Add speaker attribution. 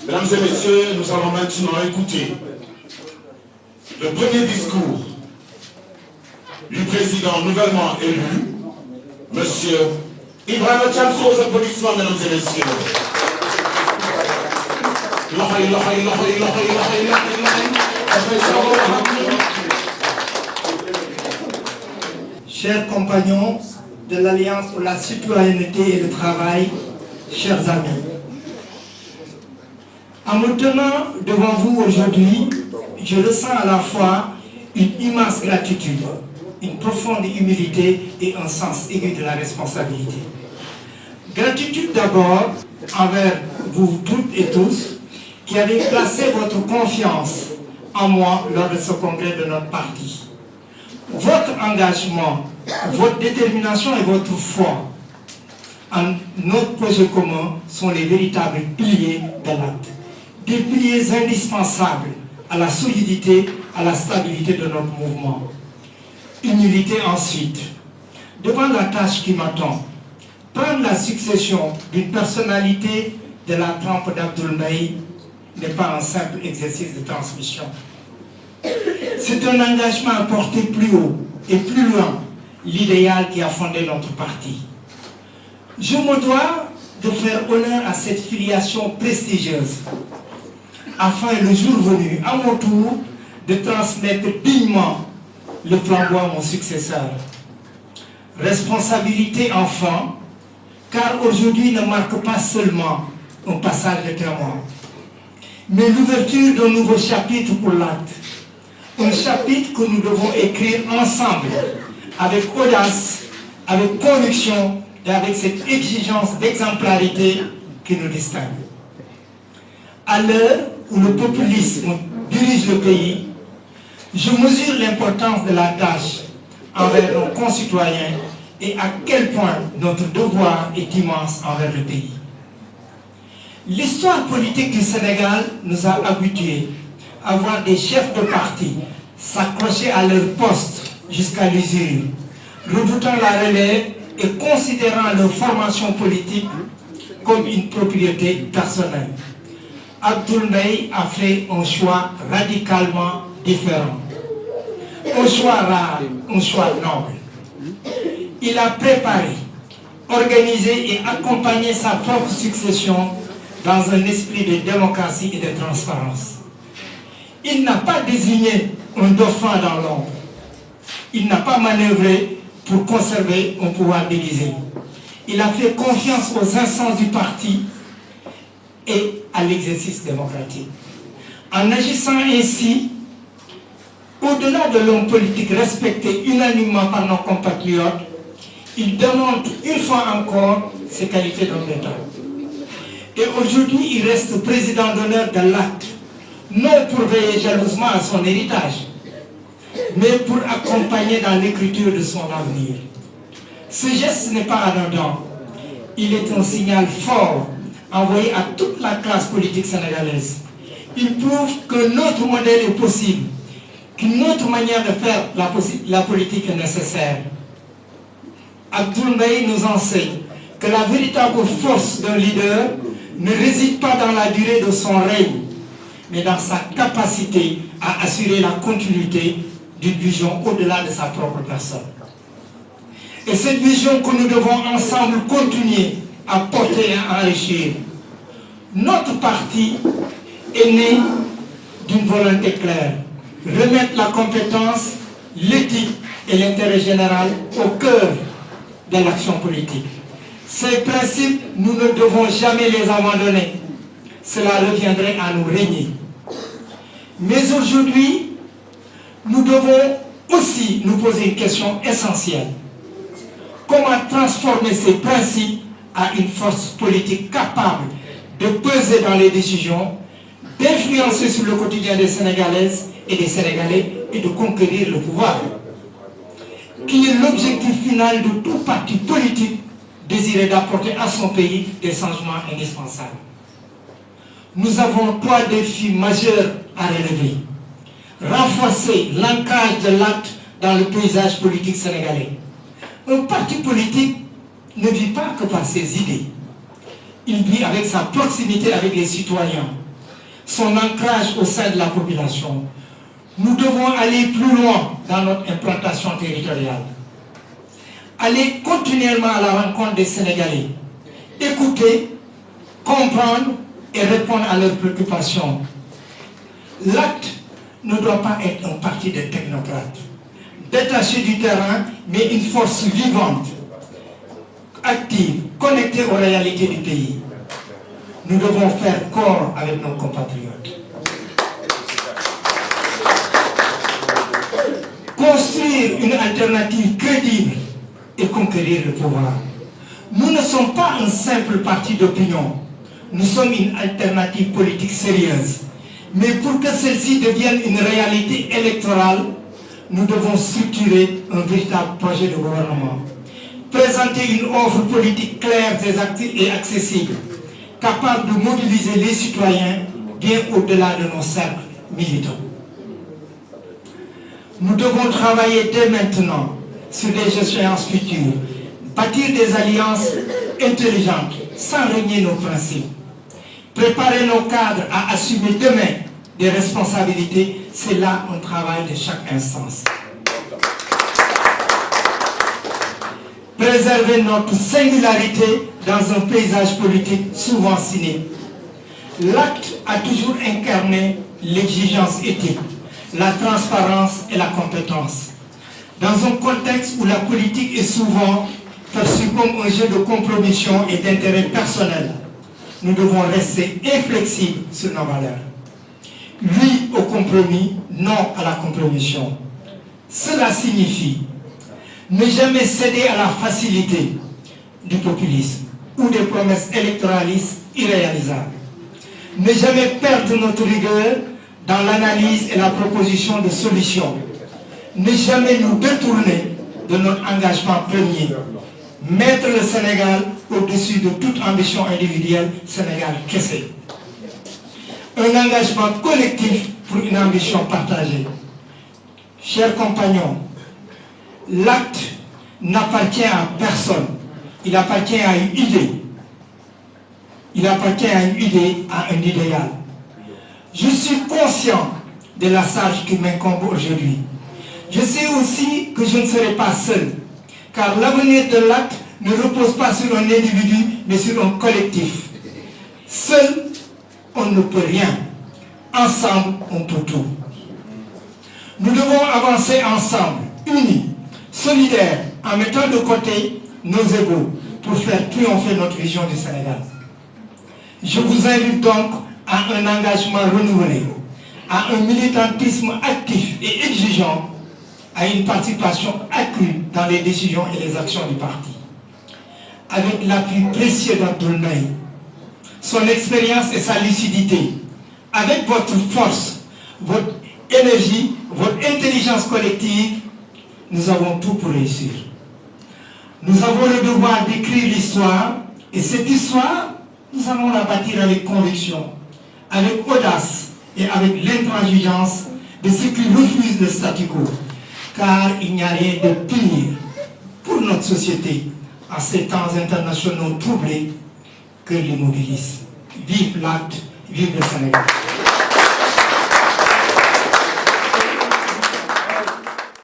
Speaker 1: Mesdames et messieurs, nous allons maintenant écouter le premier discours du président nouvellement élu, Monsieur Ibrahima Thiam, sous vos applaudissements, mesdames et messieurs.
Speaker 2: Chers compagnons de l'Alliance pour la citoyenneté et le travail, chers amis, en me tenant devant vous aujourd'hui, je ressens à la fois une immense gratitude, une profonde humilité et un sens aigu de la responsabilité. Gratitude d'abord envers vous toutes et tous qui avez placé votre confiance en moi lors de ce congrès de notre parti. Votre engagement, votre détermination et votre foi en notre projet commun sont les véritables piliers de l'acte. Des piliers indispensables à la solidité, à la stabilité de notre mouvement. Humilité ensuite. Devant la tâche qui m'attend, prendre la succession d'une personnalité de la trempe d'Abdoul Mbaye n'est pas un simple exercice de transmission. C'est un engagement à porter plus haut et plus loin l'idéal qui a fondé notre parti. Je me dois de faire honneur à cette filiation prestigieuse, afin le jour venu, à mon tour, de transmettre dignement le flambeau à mon successeur. Responsabilité enfin, car aujourd'hui ne marque pas seulement un passage de témoin, mais l'ouverture d'un nouveau chapitre pour l'acte. Un chapitre que nous devons écrire ensemble, avec audace, avec conviction et avec cette exigence d'exemplarité qui nous distingue. À l'heure où le populisme dirige le pays, je mesure l'importance de la tâche envers nos concitoyens et à quel point notre devoir est immense envers le pays. L'histoire politique du Sénégal nous a habitués à voir des chefs de parti s'accrocher à leur poste jusqu'à l'usure, redoutant la relève et considérant leur formation politique comme une propriété personnelle. Abdoul Mbaye a fait un choix radicalement différent. Un choix rare, un choix noble. Il a préparé, organisé et accompagné sa propre succession dans un esprit de démocratie et de transparence. Il n'a pas désigné un dauphin dans l'ombre. Il n'a pas manœuvré pour conserver un pouvoir déguisé. Il a fait confiance aux instances du parti et à l'exercice démocratique. En agissant ainsi, au-delà de l'homme politique respecté unanimement par nos compatriotes, il démontre une fois encore ses qualités d'homme d'État. Et aujourd'hui, il reste président d'honneur de l'acte, non pour veiller jalousement à son héritage, mais pour accompagner dans l'écriture de son avenir. Ce geste n'est pas anodin. Il est un signal fort envoyé à toute la classe politique sénégalaise. Il prouve que notre modèle est possible, qu'une autre manière de faire la politique est nécessaire. Abdoul Mbaye nous enseigne que la véritable force d'un leader ne réside pas dans la durée de son règne, mais dans sa capacité à assurer la continuité d'une vision au-delà de sa propre personne. Et cette vision que nous devons ensemble continuer à porter et à enrichir. Notre parti est né d'une volonté claire, remettre la compétence, l'éthique et l'intérêt général au cœur de l'action politique. Ces principes, nous ne devons jamais les abandonner. Cela reviendrait à nous régner. Mais aujourd'hui, nous devons aussi nous poser une question essentielle. Comment transformer ces principes à une force politique capable de peser dans les décisions, d'influencer sur le quotidien des Sénégalaises et des Sénégalais et de conquérir le pouvoir, qui est l'objectif final de tout parti politique désiré d'apporter à son pays des changements indispensables. Nous avons trois défis majeurs à relever. Renforcer l'ancrage de l'acte dans le paysage politique sénégalais. Un parti politique ne vit pas que par ses idées. Il vit avec sa proximité avec les citoyens, son ancrage au sein de la population, nous devons aller plus loin dans notre implantation territoriale. Aller continuellement à la rencontre des Sénégalais, écouter, comprendre et répondre à leurs préoccupations. L'acte ne doit pas être un parti de technocrates, détaché du terrain, mais une force vivante, active, connectée aux réalités du pays. Nous devons faire corps avec nos compatriotes. Construire une alternative crédible et conquérir le pouvoir. Nous ne sommes pas un simple parti d'opinion. Nous sommes une alternative politique sérieuse. Mais pour que celle-ci devienne une réalité électorale, nous devons structurer un véritable projet de gouvernement. Présenter une offre politique claire et accessible, capable de mobiliser les citoyens bien au-delà de nos cercles militants. Nous devons travailler dès maintenant sur des échéances futures, bâtir des alliances intelligentes sans renier nos principes. Préparer nos cadres à assumer demain des responsabilités, c'est là un travail de chaque instance. Préserver notre singularité dans un paysage politique souvent cynique. L'acte a toujours incarné l'exigence éthique, la transparence et la compétence. Dans un contexte où la politique est souvent perçue comme un jeu de compromission et d'intérêt personnel, nous devons rester inflexibles sur nos valeurs. Oui au compromis, non à la compromission. Cela signifie ne jamais céder à la facilité du populisme ou des promesses électoralistes irréalisables. Ne jamais perdre notre rigueur dans l'analyse et la proposition de solutions. Ne jamais nous détourner de notre engagement premier. Mettre le Sénégal au-dessus de toute ambition individuelle, Sénégal kessé. Un engagement collectif pour une ambition partagée. Chers compagnons, l'acte n'appartient à personne. Il appartient à une idée. Il appartient à une idée, à un idéal. Je suis conscient de la charge qui m'incombe aujourd'hui. Je sais aussi que je ne serai pas seul, car l'avenir de l'acte ne repose pas sur un individu, mais sur un collectif. Seul, on ne peut rien. Ensemble, on peut tout. Nous devons avancer ensemble, unis, solidaires, en mettant de côté nos égos pour faire triompher notre vision du Sénégal. Je vous invite donc à un engagement renouvelé, à un militantisme actif et exigeant, à une participation accrue dans les décisions et les actions du parti. Avec l'appui précieux d'Abdoul Mbaye, son expérience et sa lucidité, avec votre force, votre énergie, votre intelligence collective, nous avons tout pour réussir. Nous avons le devoir d'écrire l'histoire, et cette histoire, nous allons la bâtir avec conviction, avec audace et avec l'intransigeance de ceux qui refusent le statu quo. Car il n'y a rien de pire pour notre société en ces temps internationaux troublés que l'immobilisme. Vive l'acte, vive le Sénégal.